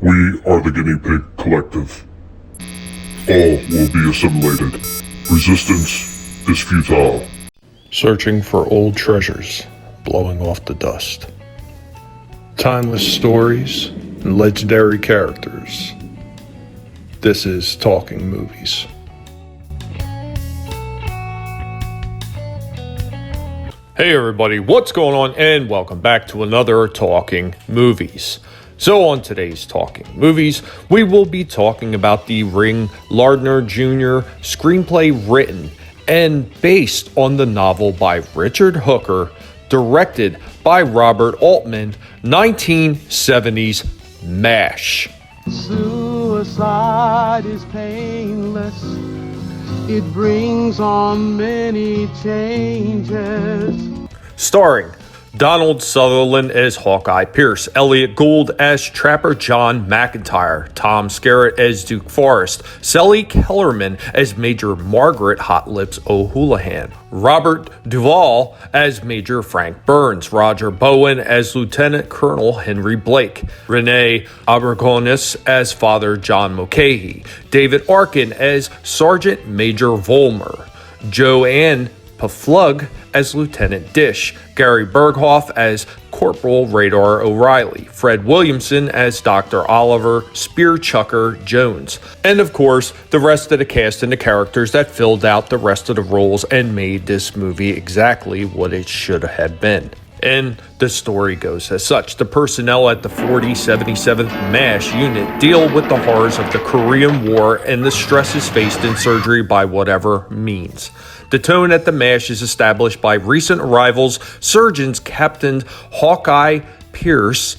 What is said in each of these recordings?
We are the Guinea Pig Collective. All will be assimilated. Resistance is futile. Searching for old treasures, blowing off the dust. Timeless stories and legendary characters. This is Talking Movies. Hey everybody, what's going on? And welcome back to another Talking Movies. So on today's Talking Movies, we will be talking about the Ring Lardner Jr. screenplay written and based on the novel by Richard Hooker, directed by Robert Altman, 1970s MASH. Suicide is painless. It brings on many changes. Starring Donald Sutherland as Hawkeye Pierce, Elliot Gould as Trapper John McIntyre, Tom Skerritt as Duke Forrest, Sally Kellerman as Major Margaret Hot Lips O'Houlihan, Robert Duvall as Major Frank Burns, Roger Bowen as Lieutenant Colonel Henry Blake, Renee Abergonis as Father John Mulcahy, David Arkin as Sergeant Major Vollmer, Joanne Paflug as Lieutenant Dish, Gary Berghoff as Corporal Radar O'Reilly, Fred Williamson as Dr. Oliver Spear Chucker Jones, and of course, the rest of the cast and the characters that filled out the rest of the roles and made this movie exactly what it should have been. And the story goes as such. The personnel at the 4077th MASH unit deal with the horrors of the Korean War and the stresses faced in surgery by whatever means. The tone at the MASH is established by recent arrivals, surgeons Captain Hawkeye Pierce,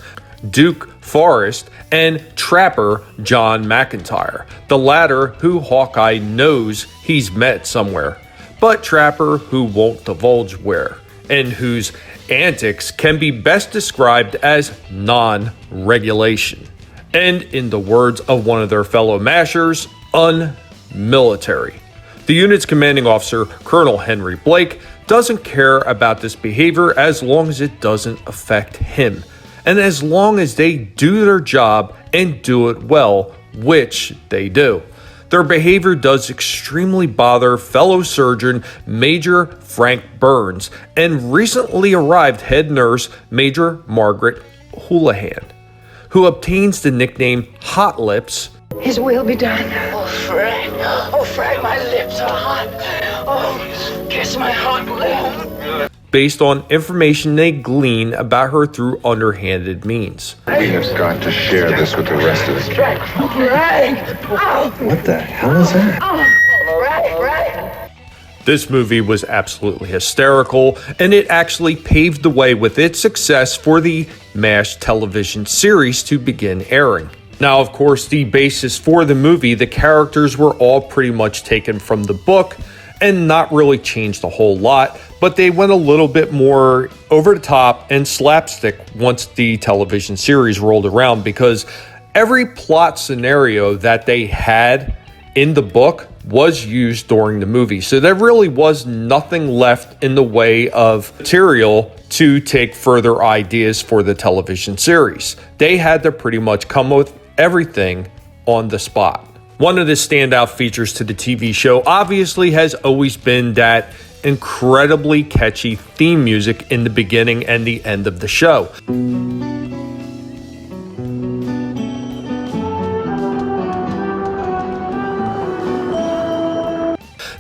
Duke Forrest, and Trapper John McIntyre, the latter who Hawkeye knows he's met somewhere, but Trapper who won't divulge where, and whose antics can be best described as non-regulation. And in the words of one of their fellow mashers, unmilitary. The unit's commanding officer, Colonel Henry Blake, doesn't care about this behavior as long as it doesn't affect him, and as long as they do their job and do it well, which they do. Their behavior does extremely bother fellow surgeon Major Frank Burns and recently arrived head nurse Major Margaret Houlihan, who obtains the nickname Hot Lips. His will be done. Oh, Frank, my lips are hot. Oh, kiss my hot lip. Based on information they glean about her through underhanded means. We have got to share this with the rest of us. Frank. What the hell is that? Frank. This movie was absolutely hysterical, and it actually paved the way with its success for the MASH television series to begin airing. Now, of course, the basis for the movie, the characters were all pretty much taken from the book and not really changed a whole lot, but they went a little bit more over the top and slapstick once the television series rolled around, because every plot scenario that they had in the book was used during the movie. So there really was nothing left in the way of material to take further ideas for the television series. They had to pretty much come with everything on the spot. One of the standout features to the TV show obviously has always been that incredibly catchy theme music in the beginning and the end of the show.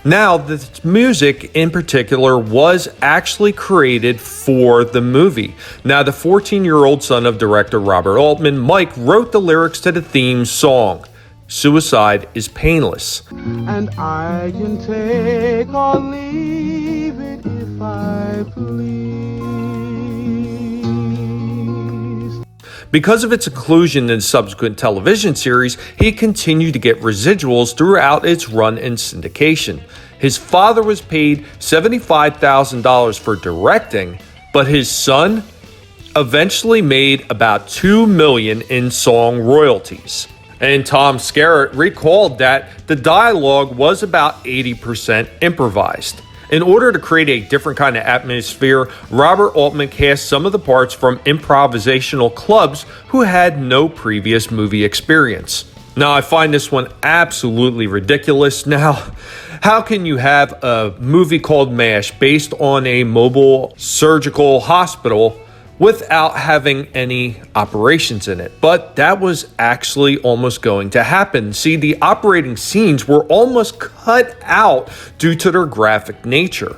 Now, the music in particular was actually created for the movie. Now, the 14-year-old son of director Robert Altman, Mike, wrote the lyrics to the theme song, Suicide is Painless. And I can take or leave it if I please. Because of its inclusion in subsequent television series, he continued to get residuals throughout its run in syndication. His father was paid $75,000 for directing, but his son eventually made about $2 million in song royalties. And Tom Skerritt recalled that the dialogue was about 80% improvised. In order to create a different kind of atmosphere, Robert Altman cast some of the parts from improvisational clubs who had no previous movie experience. Now, I find this one absolutely ridiculous. Now, how can you have a movie called MASH based on a mobile surgical hospital without having any operations in it? But that was actually almost going to happen. See, the operating scenes were almost cut out due to their graphic nature.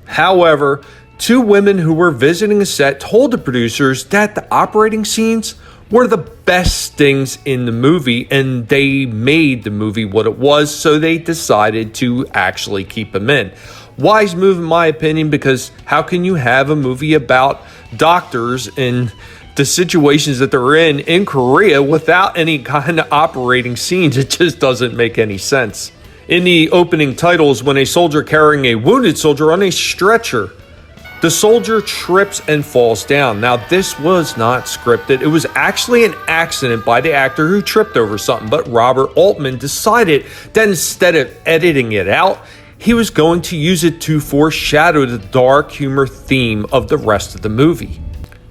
However, two women who were visiting a set told the producers that the operating scenes were the best things in the movie, and they made the movie what it was, so they decided to actually keep them in. Wise move in my opinion, because how can you have a movie about doctors and the situations that they're in Korea without any kind of operating scenes? It just doesn't make any sense. In the opening titles, when a soldier carrying a wounded soldier on a stretcher, the soldier trips and falls down. Now, this was not scripted. It was actually an accident by the actor who tripped over something, but Robert Altman decided that instead of editing it out, he was going to use it to foreshadow the dark humor theme of the rest of the movie.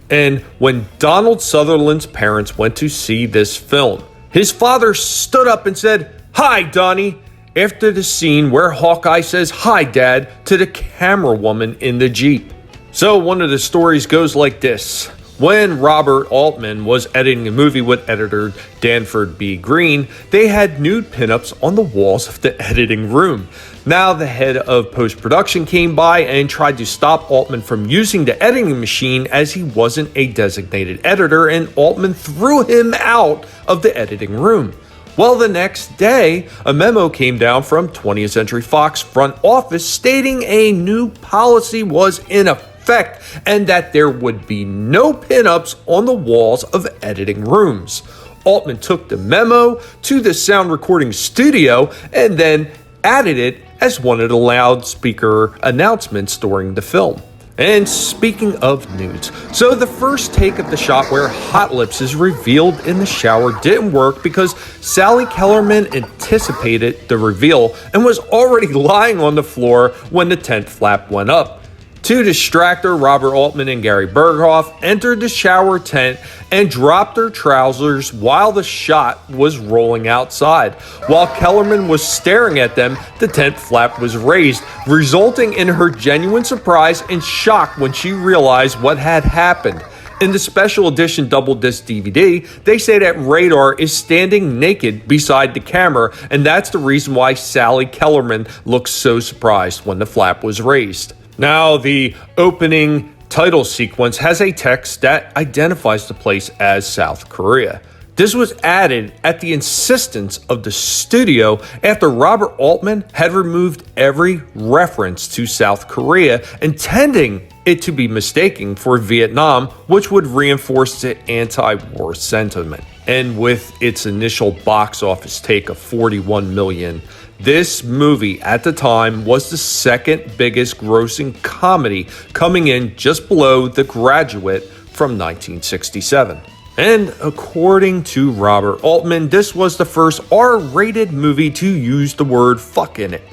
And when Donald Sutherland's parents went to see this film, his father stood up and said, "Hi, Donnie," after the scene where Hawkeye says, "Hi, Dad," to the camera woman in the Jeep. So one of the stories goes like this. When Robert Altman was editing the movie with editor Danford B. Green, they had nude pinups on the walls of the editing room. Now the head of post-production came by and tried to stop Altman from using the editing machine as he wasn't a designated editor, and Altman threw him out of the editing room. Well, the next day, a memo came down from 20th Century Fox front office stating a new policy was in effect and that there would be no pinups on the walls of editing rooms. Altman took the memo to the sound recording studio and then added it as one of the loudspeaker announcements during the film. And speaking of nudes, so the first take of the shot where Hot Lips is revealed in the shower didn't work because Sally Kellerman anticipated the reveal and was already lying on the floor when the tent flap went up. To distract her, Robert Altman and Gary Berghoff entered the shower tent and dropped their trousers while the shot was rolling outside. While Kellerman was staring at them, the tent flap was raised, resulting in her genuine surprise and shock when she realized what had happened. In the special edition double disc DVD, they say that Radar is standing naked beside the camera, and that's the reason why Sally Kellerman looks so surprised when the flap was raised. Now, the opening title sequence has a text that identifies the place as South Korea. This was added at the insistence of the studio after Robert Altman had removed every reference to South Korea, intending it to be mistaken for Vietnam, which would reinforce the anti-war sentiment. And with its initial box office take of $41 million, this movie at the time was the second biggest grossing comedy, coming in just below The Graduate from 1967. And according to Robert Altman, this was the first R-rated movie to use the word fuck in it.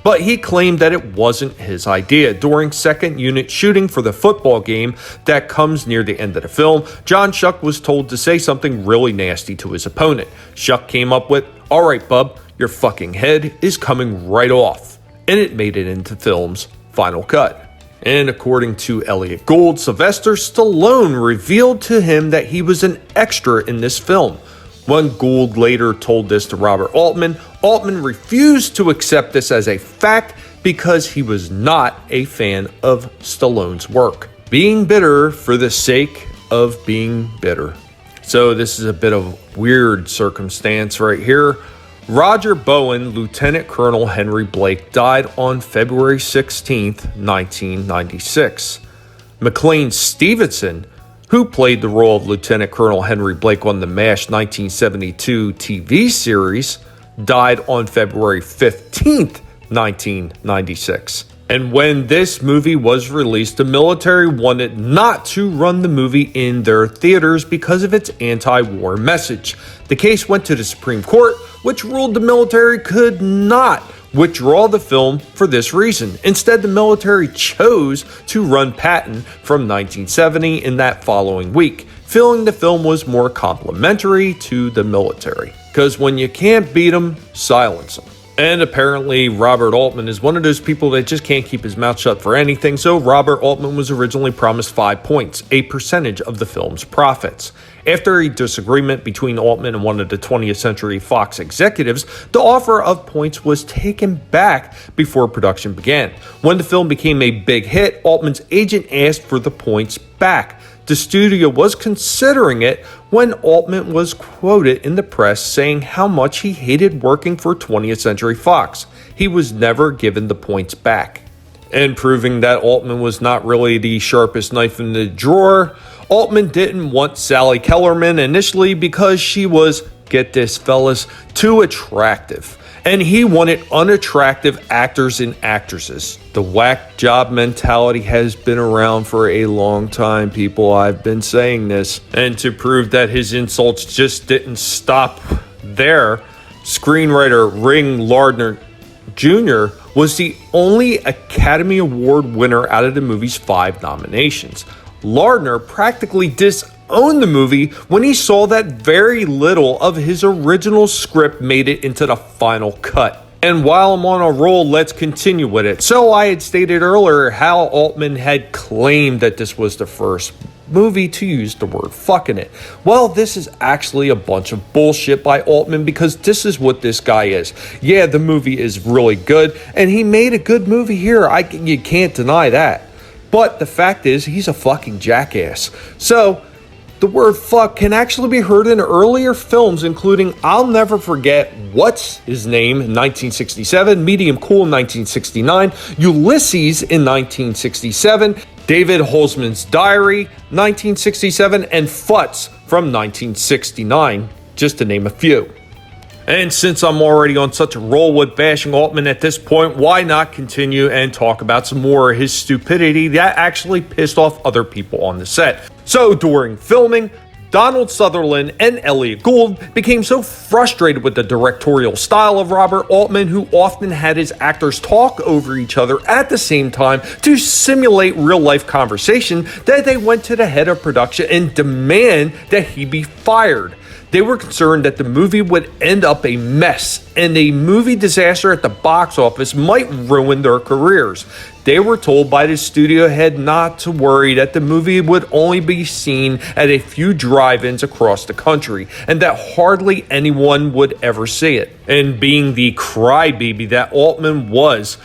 But he claimed that it wasn't his idea. During second unit shooting for the football game that comes near the end of the film, John Schuck was told to say something really nasty to his opponent. Schuck came up with, "All right, bub, your fucking head is coming right off." And it made it into film's final cut. And according to Elliot Gould, Sylvester Stallone revealed to him that he was an extra in this film. When Gould later told this to Robert Altman, Altman refused to accept this as a fact because he was not a fan of Stallone's work. Being bitter for the sake of being bitter. So this is a bit of weird circumstance right here. Roger Bowen, Lieutenant Colonel Henry Blake, died on February 16, 1996. McLean Stevenson, who played the role of Lieutenant Colonel Henry Blake on the MASH 1972 TV series, died on February 15, 1996. And when this movie was released, the military wanted not to run the movie in their theaters because of its anti-war message. The case went to the Supreme Court, which ruled the military could not withdraw the film for this reason. Instead, the military chose to run Patton from 1970 in that following week, feeling the film was more complimentary to the military. Because when you can't beat them, silence them. And apparently Robert Altman is one of those people that just can't keep his mouth shut for anything, so Robert Altman was originally promised 5 points, a percentage of the film's profits. After a disagreement between Altman and one of the 20th Century Fox executives, the offer of points was taken back before production began. When the film became a big hit, Altman's agent asked for the points back. The studio was considering it when Altman was quoted in the press saying how much he hated working for 20th Century Fox. He was never given the points back. And proving that Altman was not really the sharpest knife in the drawer, Altman didn't want Sally Kellerman initially because she was, get this fellas, too attractive. And he wanted unattractive actors and actresses. The whack job mentality has been around for a long time, people. I've been saying this. And to prove that his insults just didn't stop there, screenwriter Ring Lardner Jr. was the only Academy Award winner out of the movie's 5 nominations. Lardner practically disowned the movie when he saw that very little of his original script made it into the final cut. And while I'm on a roll, let's continue with it. So I had stated earlier how Altman had claimed that this was the first movie to use the word fuck in it. Well, this is actually a bunch of bullshit by Altman, because this is what this guy is. Yeah, the movie is really good, and he made a good movie here. You can't deny that. But the fact is, he's a fucking jackass. So, the word fuck can actually be heard in earlier films, including I'll Never Forget What's His Name in 1967, Medium Cool in 1969, Ulysses in 1967, David Holzman's Diary, 1967, and Futz from 1969, just to name a few. And since I'm already on such a roll with bashing Altman at this point, why not continue and talk about some more of his stupidity that actually pissed off other people on the set. So during filming, Donald Sutherland and Elliot Gould became so frustrated with the directorial style of Robert Altman, who often had his actors talk over each other at the same time to simulate real-life conversation, that they went to the head of production and demand that he be fired. They were concerned that the movie would end up a mess, and a movie disaster at the box office might ruin their careers. They were told by the studio head not to worry, that the movie would only be seen at a few drive-ins across the country, and that hardly anyone would ever see it. And being the crybaby that Altman was,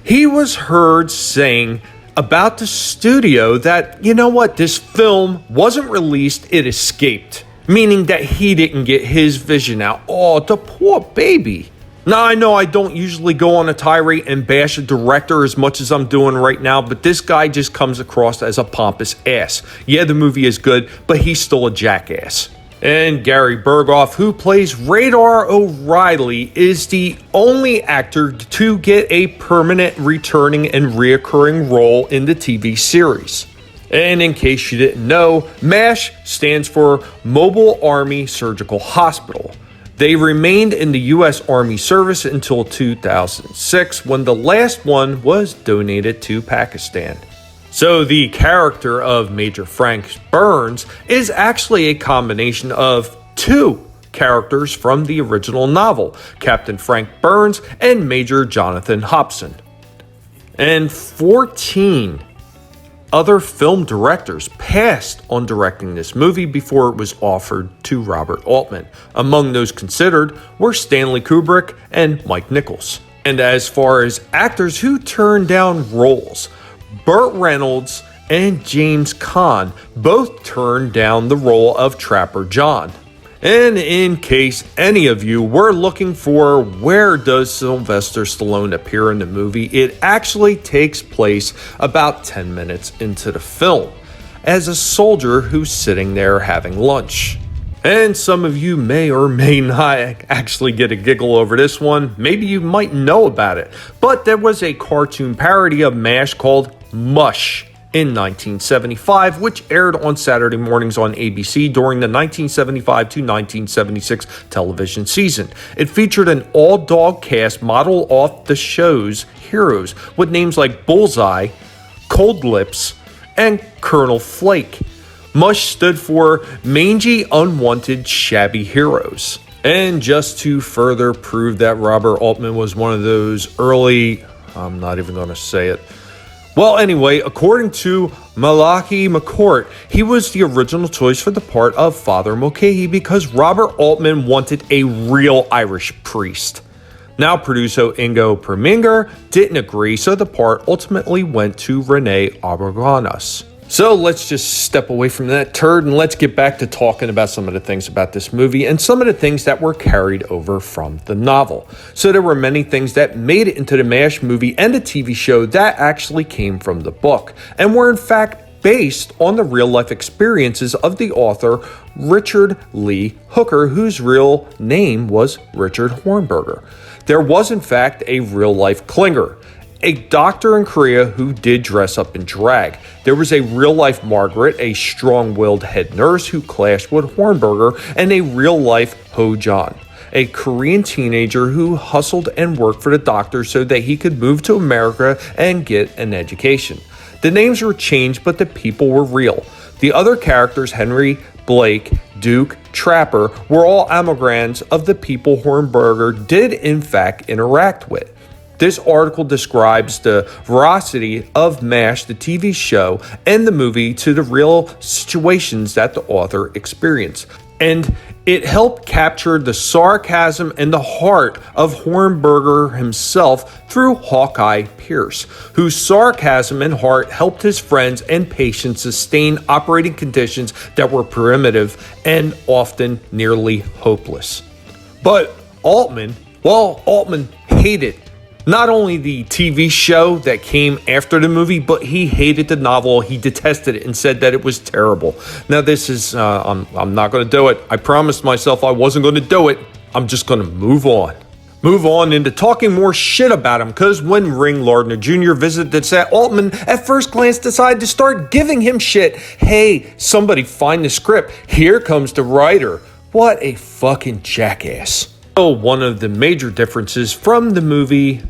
he was heard saying about the studio that, you know what, this film wasn't released, it escaped. Meaning that he didn't get his vision out. Oh, the poor baby. Now, I know I don't usually go on a tirade and bash a director as much as I'm doing right now, but this guy just comes across as a pompous ass. Yeah, the movie is good, but he's still a jackass. And Gary Berghoff, who plays Radar O'Reilly, is the only actor to get a permanent returning and reoccurring role in the TV series. And in case you didn't know, MASH stands for Mobile Army Surgical Hospital. They remained in the U.S. Army service until 2006, when the last one was donated to Pakistan. So the character of Major Frank Burns is actually a combination of 2 characters from the original novel, Captain Frank Burns and Major Jonathan Hobson. And 14 other film directors passed on directing this movie before it was offered to Robert Altman. Among those considered were Stanley Kubrick and Mike Nichols. And as far as actors who turned down roles, Burt Reynolds and James Caan both turned down the role of Trapper John. And in case any of you were looking for where does Sylvester Stallone appear in the movie, it actually takes place about 10 minutes into the film, as a soldier who's sitting there having lunch. And some of you may or may not actually get a giggle over this one. Maybe you might know about it. But there was a cartoon parody of MASH called Mush. in 1975, which aired on Saturday mornings on ABC during the 1975 to 1976 television season. It featured an all-dog cast modeled off the show's heroes, with names like Bullseye, Cold Lips, and Colonel Flake. MUSH stood for Mangy, Unwanted, Shabby Heroes. And just to further prove that Robert Altman was one of those early, I'm not even going to say it. Well, anyway, according to Malachi McCourt, he was the original choice for the part of Father Mulcahy because Robert Altman wanted a real Irish priest. Now, producer Ingo Preminger didn't agree, so the part ultimately went to Rene Arboganas. So let's just step away from that turd and let's get back to talking about some of the things about this movie and some of the things that were carried over from the novel. So there were many things that made it into the MASH movie and the TV show that actually came from the book and were in fact based on the real-life experiences of the author Richard Lee Hooker, whose real name was Richard Hornberger. There was in fact a real-life Klinger, a doctor in Korea who did dress up in drag. There was a real-life Margaret, a strong-willed head nurse who clashed with Hornberger, and a real-life Ho Jon, a Korean teenager who hustled and worked for the doctor so that he could move to America and get an education. The names were changed, but the people were real. The other characters, Henry, Blake, Duke, Trapper, were all anagrams of the people Hornberger did in fact interact with. This article describes the veracity of MASH, the TV show, and the movie to the real situations that the author experienced. And it helped capture the sarcasm and the heart of Hornberger himself through Hawkeye Pierce, whose sarcasm and heart helped his friends and patients sustain operating conditions that were primitive and often nearly hopeless. But Altman hated not only the TV show that came after the movie, but he hated the novel. He detested it and said that it was terrible. Now this is, I'm not going to do it. I promised myself I wasn't going to do it. I'm just going to move on into talking more shit about him, because when Ring Lardner Jr. visited the set, Altman at first glance decided to start giving him shit. Hey, somebody find the script. Here comes the writer. What a fucking jackass. So one of the major differences from the movie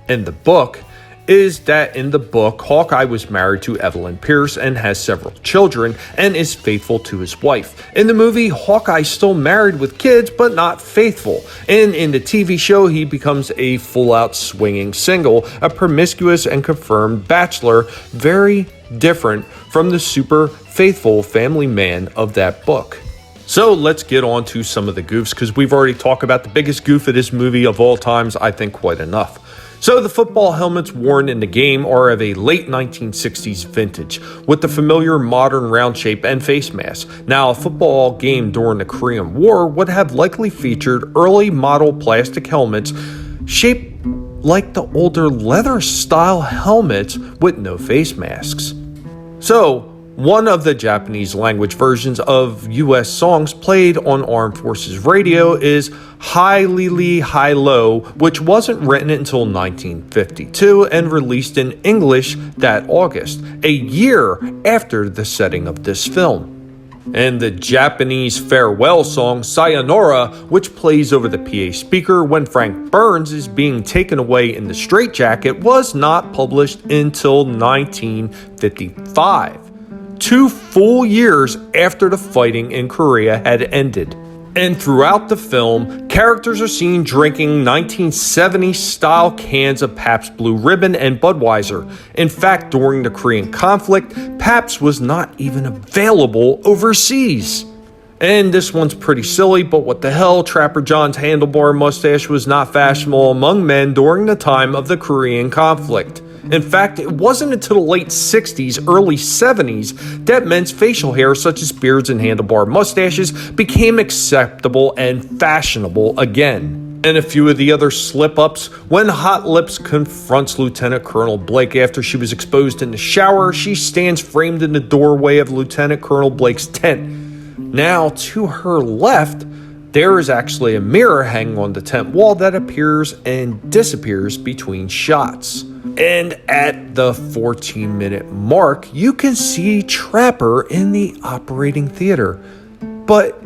and the book is that in the book, Hawkeye was married to Evelyn Pierce and has several children and is faithful to his wife. In the movie, Hawkeye's still married with kids, but not faithful. And in the TV show, he becomes a full-out swinging single, a promiscuous and confirmed bachelor, very different from the super faithful family man of that book. So let's get on to some of the goofs, because we've already talked about the biggest goof of this movie of all times, I think quite enough. So the football helmets worn in the game are of a late 1960s vintage, with the familiar modern round shape and face mask. Now, a football game during the Korean War would have likely featured early model plastic helmets shaped like the older leather-style helmets with no face masks. So, one of the Japanese language versions of US songs played on Armed Forces Radio is Hi Lili Hi Lo, which wasn't written until 1952 and released in English that August, a year after the setting of this film. And the Japanese farewell song Sayonara, which plays over the PA speaker when Frank Burns is being taken away in the straitjacket, was not published until 1955. 2 full years after the fighting in Korea had ended. And throughout the film, characters are seen drinking 1970s-style cans of Pabst Blue Ribbon and Budweiser. In fact, during the Korean conflict, Pabst was not even available overseas. And this one's pretty silly, but what the hell, Trapper John's handlebar mustache was not fashionable among men during the time of the Korean conflict. In fact, it wasn't until the late 60s, early 70s that men's facial hair, such as beards and handlebar mustaches, became acceptable and fashionable again. And a few of the other slip-ups, when Hot Lips confronts Lieutenant Colonel Blake after she was exposed in the shower, she stands framed in the doorway of Lieutenant Colonel Blake's tent. Now, to her left, there is actually a mirror hanging on the tent wall that appears and disappears between shots. And at the 14-minute mark, you can see Trapper in the operating theater. But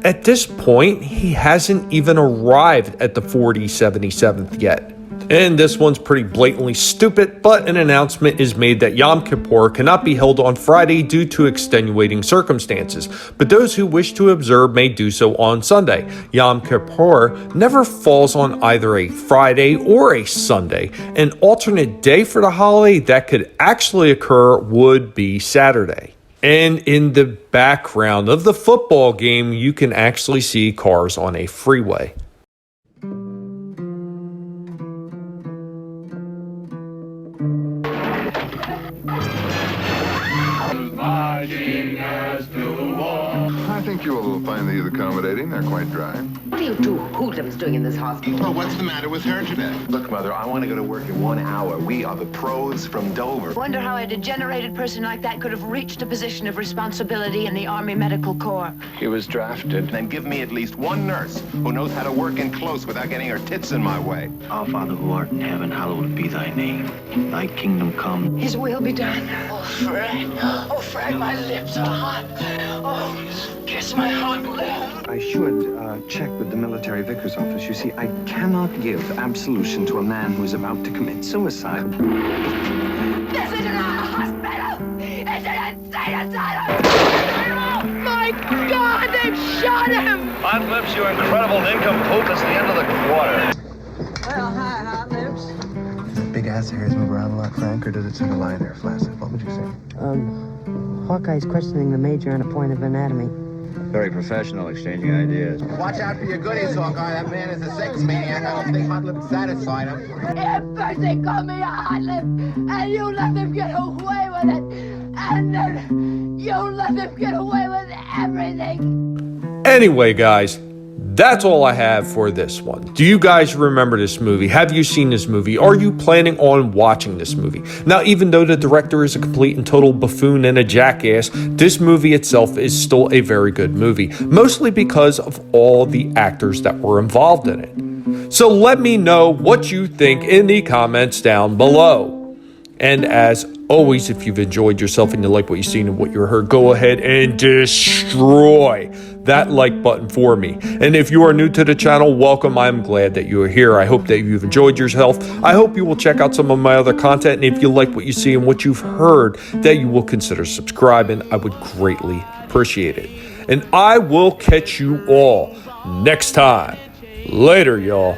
at this point, he hasn't even arrived at the 4077th yet. And this one's pretty blatantly stupid, but an announcement is made that Yom Kippur cannot be held on Friday due to extenuating circumstances, but those who wish to observe may do so on Sunday. Yom Kippur never falls on either a Friday or a Sunday. An alternate day for the holiday that could actually occur would be Saturday. And in the background of the football game, you can actually see cars on a freeway. I think you will find these accommodating. They're quite dry. What are you two hoodlums doing in this hospital? Well, what's the matter with her today? Look, Mother, I want to go to work in 1 hour. We are the pros from Dover. Wonder how a degenerated person like that could have reached a position of responsibility in the Army Medical Corps. He was drafted. Then give me at least one nurse who knows how to work in close without getting her tits in my way. Our Father who art in heaven, hallowed be thy name. Thy kingdom come. His will be done. Oh, Fred, my lips are hot. Oh, kiss my hot lip. I should check with the military vicar's office. You see, I cannot give absolution to a man who is about to commit suicide. This isn't a hospital! It's an insane asylum! Oh my God, they've shot him! Hot Lips, you incredible nincompoop. It's the end of the quarter. Well, hi, Hot Lips. Does the big ass hairs move around a lot, Frank, or does it sort of lie there flaccid? What would you say? Hawkeye's questioning the major on a point of anatomy. Very professional, exchanging ideas. Watch out for your goodies, Hawkeye. That man is a sex maniac. I don't think Hot Lips satisfied him. At first they called me a hot lip, and you let them get away with it. And then you let them get away with everything. Anyway, guys, that's all I have for this one. Do you guys remember this movie? Have you seen this movie? Are you planning on watching this movie? Now, even though the director is a complete and total buffoon and a jackass, this movie itself is still a very good movie, mostly because of all the actors that were involved in it. So let me know what you think in the comments down below. And as always, if you've enjoyed yourself and you like what you've seen and what you heard, go ahead and destroy that like button for me. And if you are new to the channel, welcome. I'm glad that you are here. I hope that you've enjoyed yourself. I hope you will check out some of my other content. And if you like what you see and what you've heard, that you will consider subscribing. I would greatly appreciate it. And I will catch you all next time. Later, y'all.